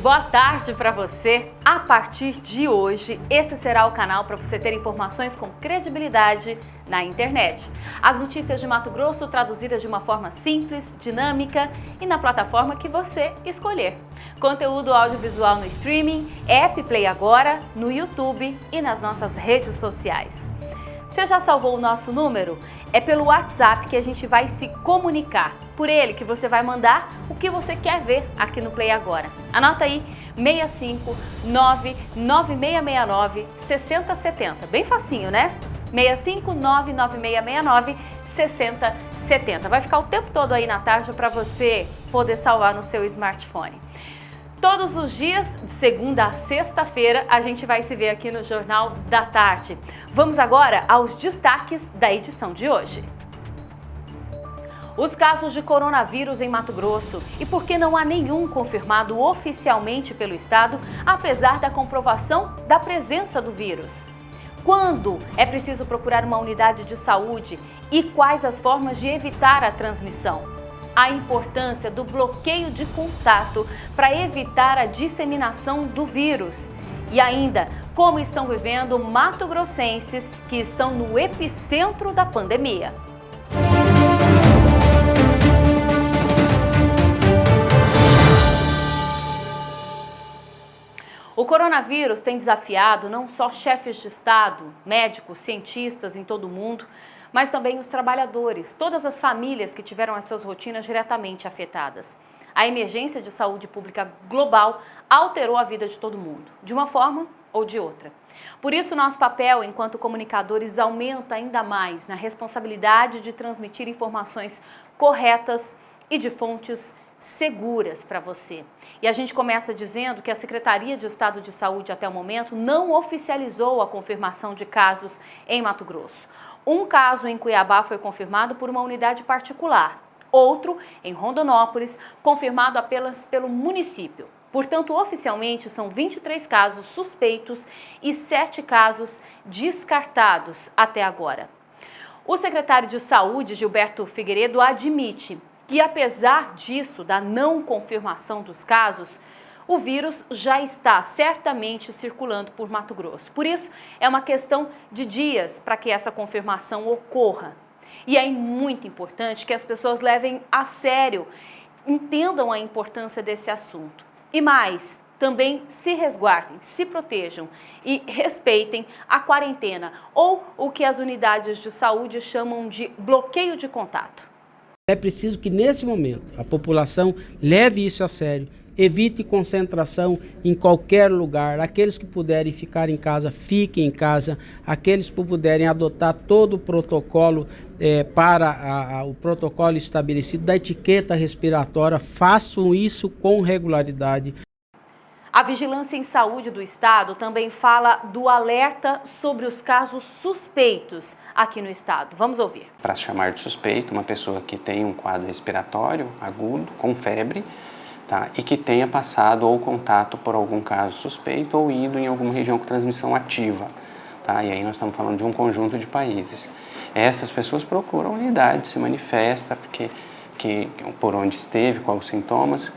boa tarde para você. A partir de hoje, esse será o canal para você ter informações com credibilidade na internet. As notícias de Mato Grosso traduzidas de uma forma simples, dinâmica e na plataforma que você escolher. Conteúdo audiovisual no streaming, app Play Agora, no YouTube e nas nossas redes sociais. Você já salvou o nosso número? É pelo WhatsApp que a gente vai se comunicar. Por ele que você vai mandar o que você quer ver aqui no Play Agora. Anota aí, 659-9669-6070. Bem facinho, né? 659-9669-6070. Vai ficar o tempo todo aí na tarde para você poder salvar no seu smartphone. Todos os dias, de segunda a sexta-feira, a gente vai se ver aqui no Jornal da Tarde. Vamos agora aos destaques da edição de hoje. Os casos de coronavírus em Mato Grosso e por que não há nenhum confirmado oficialmente pelo estado, apesar da comprovação da presença do vírus. Quando é preciso procurar uma unidade de saúde e quais as formas de evitar a transmissão? A importância do bloqueio de contato para evitar a disseminação do vírus. E ainda, como estão vivendo mato-grossenses que estão no epicentro da pandemia. O coronavírus tem desafiado não só chefes de Estado, médicos, cientistas em todo o mundo, mas também os trabalhadores, todas as famílias que tiveram as suas rotinas diretamente afetadas. A emergência de saúde pública global alterou a vida de todo mundo, de uma forma ou de outra. Por isso, nosso papel enquanto comunicadores aumenta ainda mais na responsabilidade de transmitir informações corretas e de fontes seguras para você. E a gente começa dizendo que a Secretaria de Estado de Saúde até o momento não oficializou a confirmação de casos em Mato Grosso. Um caso em Cuiabá foi confirmado por uma unidade particular, outro em Rondonópolis, confirmado apenas pelo município. Portanto, oficialmente são 23 casos suspeitos e 7 casos descartados até agora. O secretário de Saúde, Gilberto Figueiredo, admite que, apesar disso, da não confirmação dos casos, o vírus já está certamente circulando por Mato Grosso. Por isso, é uma questão de dias para que essa confirmação ocorra. E é muito importante que as pessoas levem a sério, entendam a importância desse assunto. E mais, também se resguardem, se protejam e respeitem a quarentena ou o que as unidades de saúde chamam de bloqueio de contato. É preciso que, nesse momento, a população leve isso a sério, evite concentração em qualquer lugar. Aqueles que puderem ficar em casa, fiquem em casa. Aqueles que puderem adotar todo o protocolo o protocolo estabelecido da etiqueta respiratória, façam isso com regularidade. A Vigilância em Saúde do Estado também fala do alerta sobre os casos suspeitos aqui no estado. Vamos ouvir. Para chamar de suspeito, uma pessoa que tem um quadro respiratório agudo, com febre, tá, e que tenha passado ou contato por algum caso suspeito ou ido em alguma região com transmissão ativa. Tá? E aí nós estamos falando de um conjunto de países. Essas pessoas procuram a unidade, se manifesta, por onde esteve, quais os sintomas,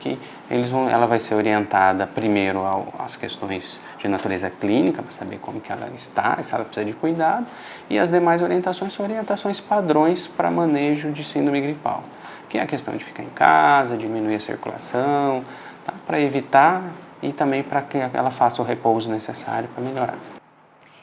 ela vai ser orientada primeiro às questões de natureza clínica, para saber como que ela está, se ela precisa de cuidado, e as demais orientações são orientações padrões para manejo de síndrome gripal, que é a questão de ficar em casa, diminuir a circulação, tá, para evitar e também para que ela faça o repouso necessário para melhorar.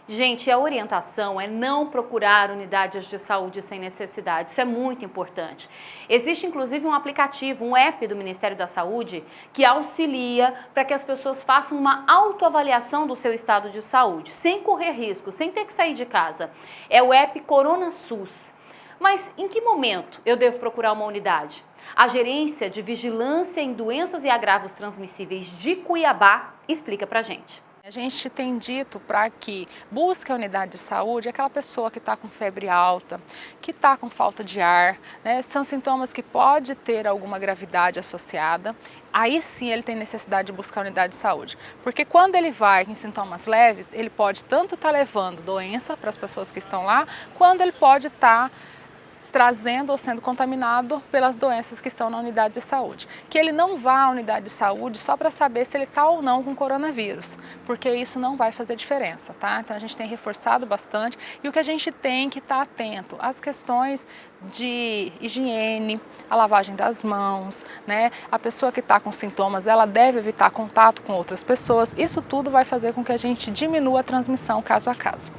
Gente, a orientação é não procurar unidades de saúde sem necessidade, isso é muito importante. Existe inclusive um aplicativo, um app do Ministério da Saúde que auxilia para que as pessoas façam uma autoavaliação do seu estado de saúde, sem correr risco, sem ter que sair de casa. É o app Corona SUS. Mas em que momento eu devo procurar uma unidade? A Gerência de Vigilância em Doenças e Agravos Transmissíveis de Cuiabá explica pra gente. A gente tem dito para que busque a unidade de saúde aquela pessoa que está com febre alta, que está com falta de ar, né? São sintomas que pode ter alguma gravidade associada. Aí sim ele tem necessidade de buscar a unidade de saúde. Porque quando ele vai em sintomas leves, ele pode tanto estar levando doença para as pessoas que estão lá, quando ele pode estar trazendo ou sendo contaminado pelas doenças que estão na unidade de saúde. Que ele não vá à unidade de saúde só para saber se ele está ou não com coronavírus, porque isso não vai fazer diferença, tá? Então a gente tem reforçado bastante e o que a gente tem que estar atento às questões de higiene, a lavagem das mãos, né? A pessoa que está com sintomas, ela deve evitar contato com outras pessoas. Isso tudo vai fazer com que a gente diminua a transmissão caso a caso.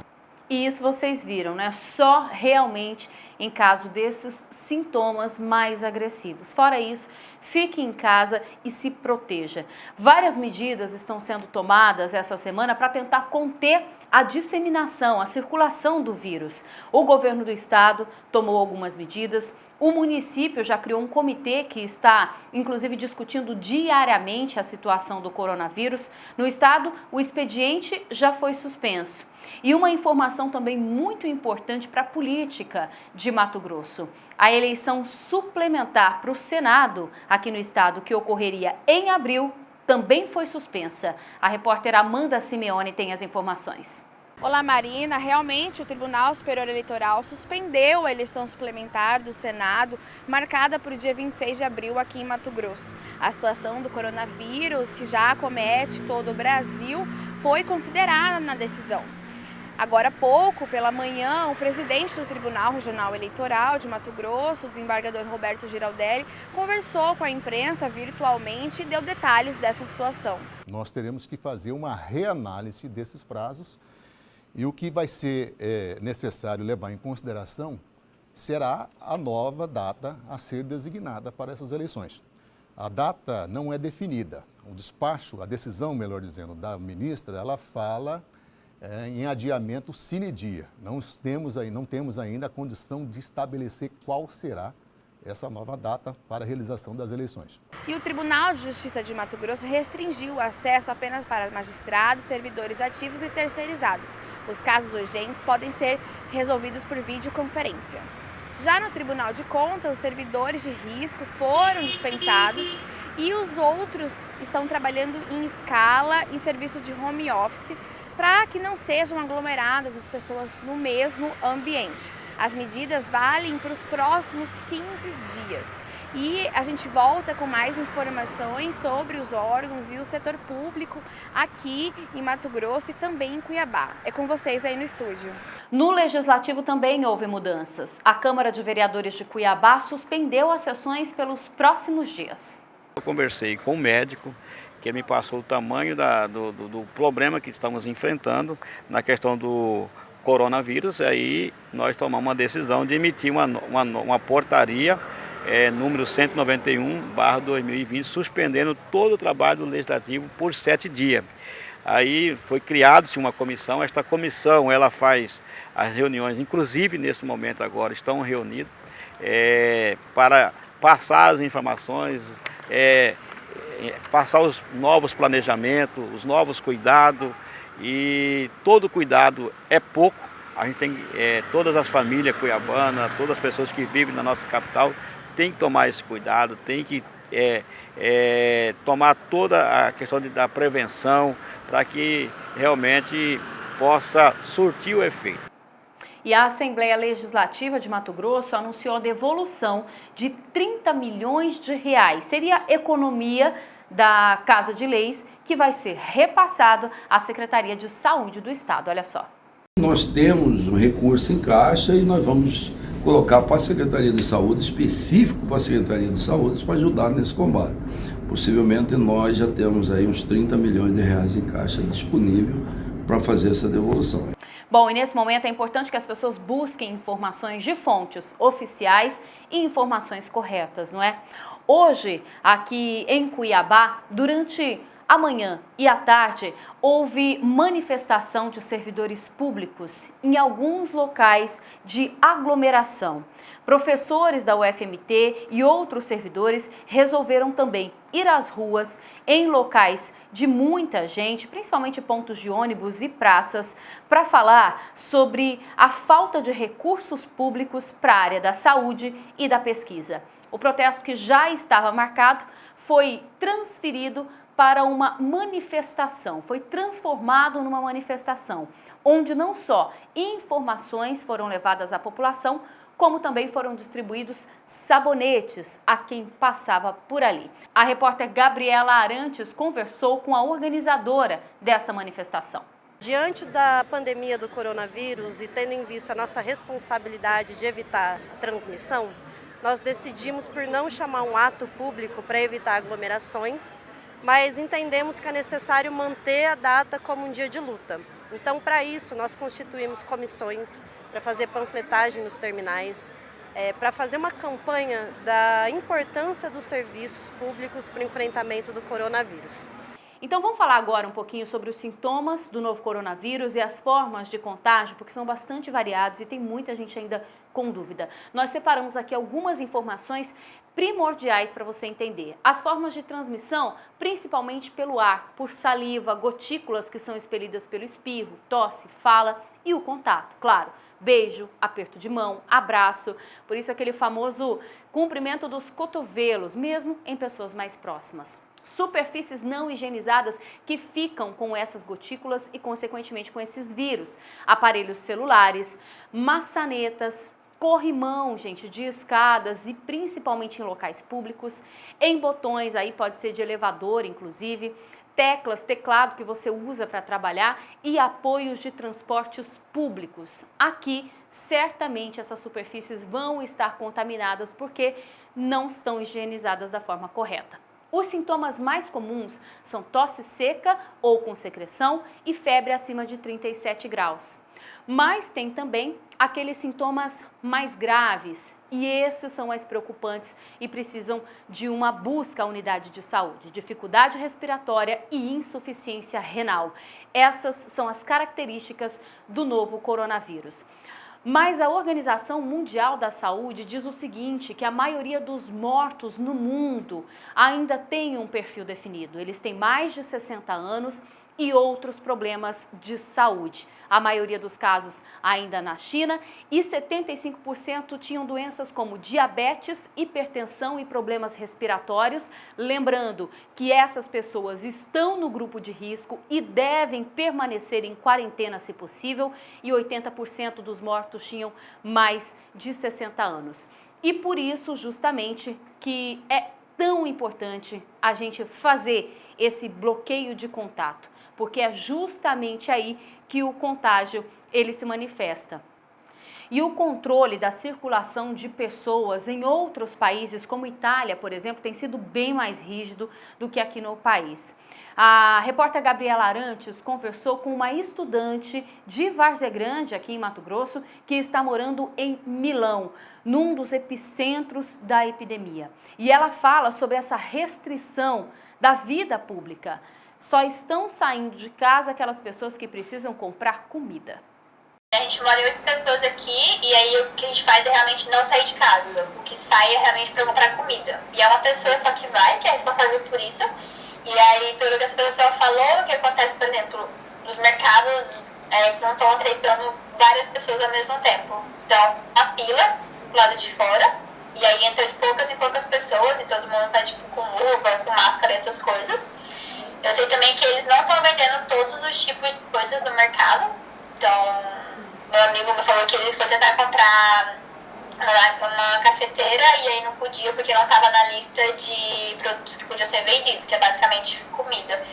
E isso vocês viram, né? Só realmente em caso desses sintomas mais agressivos. Fora isso, fique em casa e se proteja. Várias medidas estão sendo tomadas essa semana para tentar conter a disseminação, a circulação do vírus. O governo do estado tomou algumas medidas. O município já criou um comitê que está, inclusive, discutindo diariamente a situação do coronavírus. No estado, o expediente já foi suspenso. E uma informação também muito importante para a política de Mato Grosso. A eleição suplementar para o Senado aqui no estado, que ocorreria em abril, também foi suspensa. A repórter Amanda Simeone tem as informações. Olá, Marina. Realmente, o Tribunal Superior Eleitoral suspendeu a eleição suplementar do Senado, marcada para o dia 26 de abril aqui em Mato Grosso. A situação do coronavírus, que já acomete todo o Brasil, foi considerada na decisão. Agora há pouco, pela manhã, o presidente do Tribunal Regional Eleitoral de Mato Grosso, o desembargador Roberto Giraldelli, conversou com a imprensa virtualmente e deu detalhes dessa situação. Nós teremos que fazer uma reanálise desses prazos e o que vai ser necessário levar em consideração será a nova data a ser designada para essas eleições. A data não é definida. O despacho, a decisão, melhor dizendo, da ministra, ela fala em adiamento sine die. Não temos ainda a condição de estabelecer qual será essa nova data para a realização das eleições. E o Tribunal de Justiça de Mato Grosso restringiu o acesso apenas para magistrados, servidores ativos e terceirizados. Os casos urgentes podem ser resolvidos por videoconferência. Já no Tribunal de Contas, os servidores de risco foram dispensados e os outros estão trabalhando em escala em serviço de home office, para que não sejam aglomeradas as pessoas no mesmo ambiente. As medidas valem para os próximos 15 dias. E a gente volta com mais informações sobre os órgãos e o setor público aqui em Mato Grosso e também em Cuiabá. É com vocês aí no estúdio. No Legislativo também houve mudanças. A Câmara de Vereadores de Cuiabá suspendeu as sessões pelos próximos dias. Eu conversei com o médico, que ele me passou o tamanho do problema que estamos enfrentando na questão do coronavírus, e aí nós tomamos uma decisão de emitir uma portaria número 191/2020, suspendendo todo o trabalho do Legislativo por 7 dias. Aí foi criada-se uma comissão, esta comissão ela faz as reuniões, inclusive nesse momento agora estão reunidos, para passar as informações, passar os novos planejamentos, os novos cuidados, e todo cuidado é pouco. A gente tem, todas as famílias cuiabanas, todas as pessoas que vivem na nossa capital, tem que tomar esse cuidado, tem que tomar toda a questão da prevenção para que realmente possa surtir o efeito. E a Assembleia Legislativa de Mato Grosso anunciou a devolução de 30 milhões de reais. Seria economia da Casa de Leis que vai ser repassado à Secretaria de Saúde do Estado. Olha só. Nós temos um recurso em caixa e nós vamos colocar para a Secretaria de Saúde, específico para a Secretaria de Saúde, para ajudar nesse combate. Possivelmente nós já temos aí uns 30 milhões de reais em caixa disponível para fazer essa devolução. Bom, e nesse momento é importante que as pessoas busquem informações de fontes oficiais e informações corretas, não é? Hoje, aqui em Cuiabá, durante a manhã e a tarde, houve manifestação de servidores públicos em alguns locais de aglomeração. Professores da UFMT e outros servidores resolveram também ir às ruas em locais de muita gente, principalmente pontos de ônibus e praças, para falar sobre a falta de recursos públicos para a área da saúde e da pesquisa. O protesto, que já estava marcado, foi transferido para uma manifestação, foi transformado numa manifestação, onde não só informações foram levadas à população, como também foram distribuídos sabonetes a quem passava por ali. A repórter Gabriela Arantes conversou com a organizadora dessa manifestação. Diante da pandemia do coronavírus e tendo em vista a nossa responsabilidade de evitar a transmissão, nós decidimos por não chamar um ato público para evitar aglomerações, mas entendemos que é necessário manter a data como um dia de luta. Então, para isso, nós constituímos comissões para fazer panfletagem nos terminais, para fazer uma campanha da importância dos serviços públicos para o enfrentamento do coronavírus. Então vamos falar agora um pouquinho sobre os sintomas do novo coronavírus e as formas de contágio, porque são bastante variados e tem muita gente ainda com dúvida. Nós separamos aqui algumas informações primordiais para você entender. As formas de transmissão, principalmente pelo ar, por saliva, gotículas que são expelidas pelo espirro, tosse, fala e o contato, claro. Beijo, aperto de mão, abraço, por isso aquele famoso cumprimento dos cotovelos, mesmo em pessoas mais próximas. Superfícies não higienizadas que ficam com essas gotículas e, consequentemente, com esses vírus. Aparelhos celulares, maçanetas, corrimão, gente, de escadas e principalmente em locais públicos, em botões, aí pode ser de elevador, inclusive, teclas, teclado que você usa para trabalhar e apoios de transportes públicos. Aqui, certamente, essas superfícies vão estar contaminadas porque não estão higienizadas da forma correta. Os sintomas mais comuns são tosse seca ou com secreção e febre acima de 37 graus. Mas tem também aqueles sintomas mais graves e esses são mais preocupantes e precisam de uma busca à unidade de saúde, dificuldade respiratória e insuficiência renal. Essas são as características do novo coronavírus. Mas a Organização Mundial da Saúde diz o seguinte, que a maioria dos mortos no mundo ainda tem um perfil definido. Eles têm mais de 60 anos e outros problemas de saúde. A maioria dos casos ainda na China e 75% tinham doenças como diabetes, hipertensão e problemas respiratórios. Lembrando que essas pessoas estão no grupo de risco e devem permanecer em quarentena se possível e 80% dos mortos tinham mais de 60 anos. E por isso, justamente, que é tão importante a gente fazer esse bloqueio de contato, porque é justamente aí que o contágio ele se manifesta. E o controle da circulação de pessoas em outros países, como Itália, por exemplo, tem sido bem mais rígido do que aqui no país. A repórter Gabriela Arantes conversou com uma estudante de Várzea Grande, aqui em Mato Grosso, que está morando em Milão, num dos epicentros da epidemia. E ela fala sobre essa restrição da vida pública. Só estão saindo de casa aquelas pessoas que precisam comprar comida. A gente mora em 8 pessoas aqui e aí o que a gente faz é realmente não sair de casa. O que sai é realmente para comprar comida. E é uma pessoa só que vai, que é responsável por isso. E aí, pelo que essa pessoa falou, o que acontece, por exemplo, nos mercados, eles não estão aceitando várias pessoas ao mesmo tempo. Então, uma fila do lado de fora, e aí entra de poucas em poucas pessoas e todo mundo tá tipo com luva, com máscara, essas coisas. Eu sei também que eles não estão vendendo todos os tipos de coisas no mercado. Então, meu amigo me falou que ele foi tentar comprar uma cafeteira e aí não podia porque não estava na lista de produtos que podiam ser vendidos, que é basicamente comida.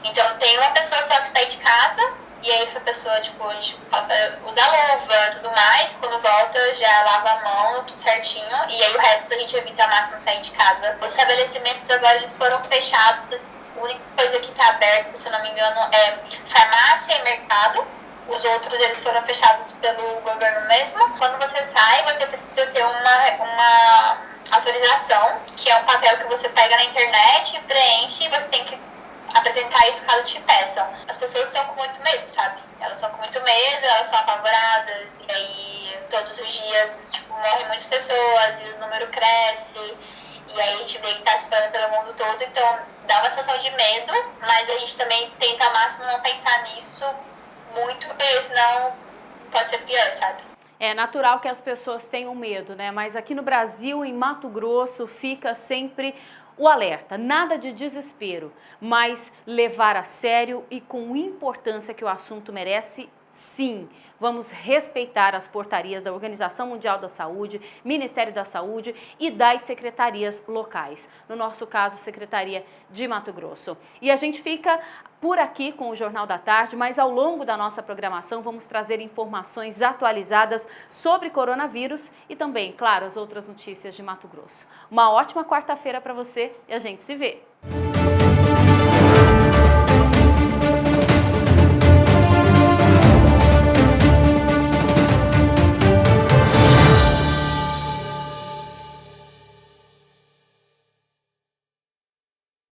Então, tem uma pessoa só que sai de casa e aí essa pessoa, tipo, a gente fala pra usar luva e tudo mais. Quando volta, já lava a mão, tudo certinho. E aí o resto a gente evita ao máximo sair de casa. Os estabelecimentos agora eles foram fechados. A única coisa que está aberta, se eu não me engano, é farmácia e mercado. Os outros, eles foram fechados pelo governo mesmo. Quando você sai, você precisa ter uma autorização, que é um papel que você pega na internet, preenche e você tem que apresentar isso caso te peçam. As pessoas estão com muito medo, sabe? Elas estão com muito medo, elas são apavoradas, e aí todos os dias, tipo, morrem muitas pessoas e o número cresce. E aí a gente vê que está se espalhando pelo mundo todo, então dá uma sensação de medo, mas a gente também tenta ao máximo não pensar nisso muito, porque senão pode ser pior, sabe? É natural que as pessoas tenham medo, né? Mas aqui no Brasil, em Mato Grosso, fica sempre o alerta. Nada de desespero, mas levar a sério e com importância que o assunto merece Sim, vamos respeitar as portarias da Organização Mundial da Saúde, Ministério da Saúde e das secretarias locais. No nosso caso, Secretaria de Mato Grosso. E a gente fica por aqui com o Jornal da Tarde, mas ao longo da nossa programação vamos trazer informações atualizadas sobre coronavírus e também, claro, as outras notícias de Mato Grosso. Uma ótima quarta-feira para você e a gente se vê!